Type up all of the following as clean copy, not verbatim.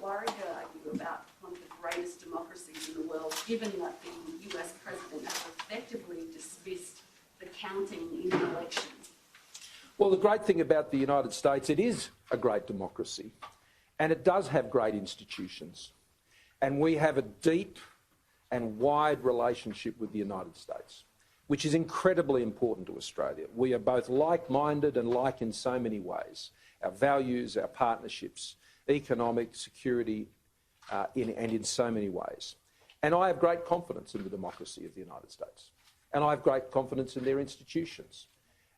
bit worried, argue, about one of the greatest democracies in the world, given that the US president has effectively dismissed the counting in the elections? Well, the great thing about the United States, it is a great democracy, and it does have great institutions. And we have a deep and wide relationship with the United States, which is incredibly important to Australia. We are both like-minded and like in so many ways. Our values, our partnerships, economic, security, and in so many ways. And I have great confidence in the democracy of the United States. And I have great confidence in their institutions.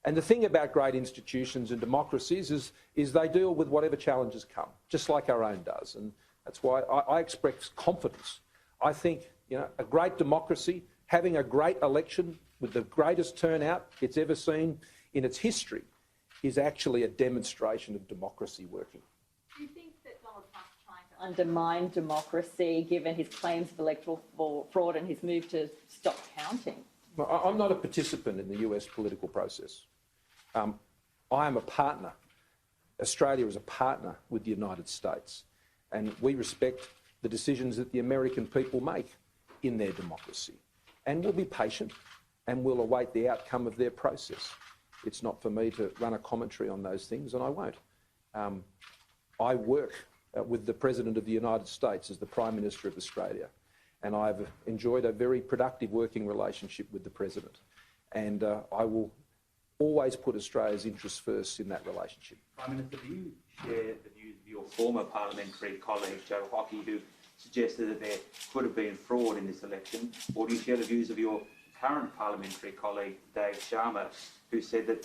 And the thing about great institutions and democracies is they deal with whatever challenges come, just like our own does. And that's why I express confidence. I think, a great democracy, having a great election with the greatest turnout it's ever seen in its history, is actually a demonstration of democracy working. Do you think that Donald Trump's trying to undermine democracy, given his claims of electoral fraud and his move to stop counting? Well, I'm not a participant in the US political process. I am a partner. Australia is a partner with the United States, and we respect the decisions that the American people make in their democracy. And we'll be patient and we'll await the outcome of their process. It's not for me to run a commentary on those things, and I won't. I work with the President of the United States as the Prime Minister of Australia, and I've enjoyed a very productive working relationship with the President. And I will always put Australia's interests first in that relationship. Prime Minister, do you share the views of your former parliamentary colleague, Joe Hockey, who suggested that there could have been fraud in this election? Or do you share the views of your current parliamentary colleague, Dave Sharma, who said that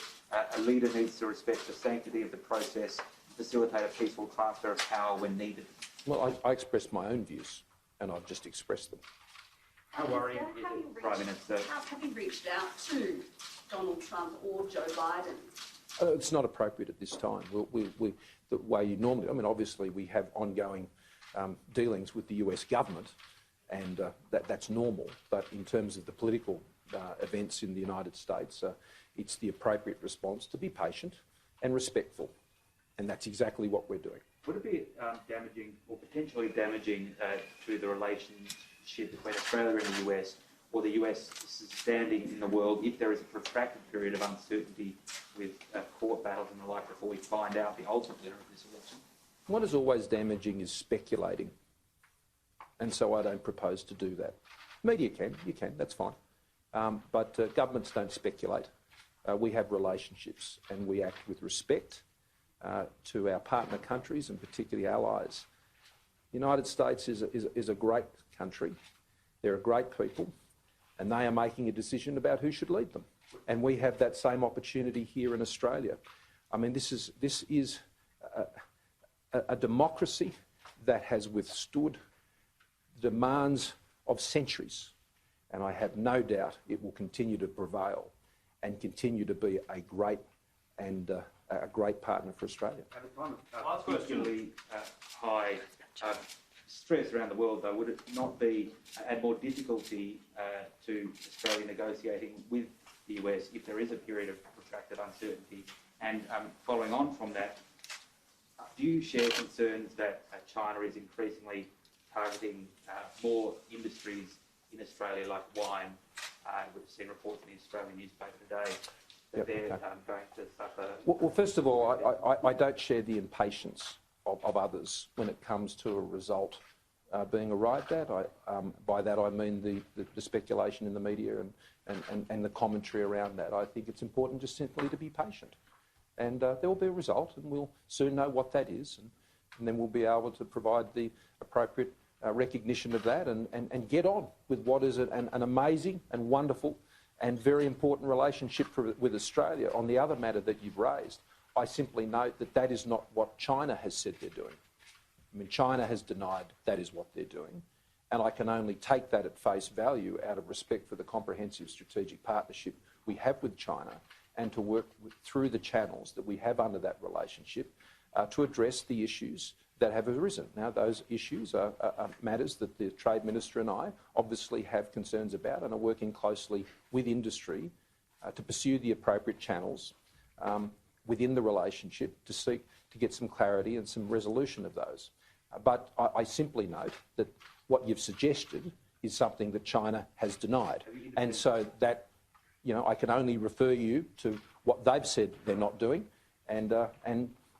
a leader needs to respect the sanctity of the process, facilitate a peaceful transfer of power when needed? Well, I expressed my own views, and I've just expressed them. How worrying is it, Prime Minister? Have you reached out to Donald Trump or Joe Biden? It's not appropriate at this time. The way you normally, obviously we have ongoing dealings with the US government, and that's normal. But in terms of the political events in the United States, it's the appropriate response to be patient and respectful, and that's exactly what we're doing. Would it be damaging or potentially damaging to the relationship between Australia and the US, or the US standing in the world, if there is a protracted period of uncertainty with court battles and the like before we find out the ultimate winner of this election? What is always damaging is speculating, and so I don't propose to do that. Media can, you can, that's fine. But governments don't speculate. We have relationships, and we act with respect to our partner countries and particularly allies. The United States is a great country. They're a great people, and they are making a decision about who should lead them. And we have that same opportunity here in Australia. This is a democracy that has withstood the demands of centuries, and I have no doubt it will continue to prevail and continue to be a great partner for Australia. At a time of particularly high stress around the world, though, would it not add more difficulty to Australia negotiating with the US if there is a period of protracted uncertainty? And following on from that, do you share concerns that China is increasingly targeting more industries in Australia, like wine? We've seen reports in the Australian newspaper today that they're going to suffer. Well, first of all, I don't share the impatience of others when it comes to a result being arrived at. By that I mean the speculation in the media and the commentary around that. I think it's important just simply to be patient. And there will be a result, and we'll soon know what that is, and then we'll be able to provide the appropriate recognition of that and get on with what is an amazing and wonderful and very important relationship with Australia. On the other matter that you've raised, I simply note that that is not what China has said they're doing. China has denied that is what they're doing, and I can only take that at face value out of respect for the comprehensive strategic partnership we have with China, and to work through the channels that we have under that relationship to address the issues that have arisen. Now, those issues are matters that the Trade Minister and I obviously have concerns about, and are working closely with industry to pursue the appropriate channels within the relationship to seek to get some clarity and some resolution of those. But I simply note that what you've suggested is something that China has denied. And so that, I can only refer you to what they've said they're not doing. And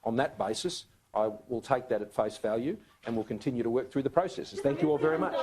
on that basis, I will take that at face value and will continue to work through the processes. Thank you all very much.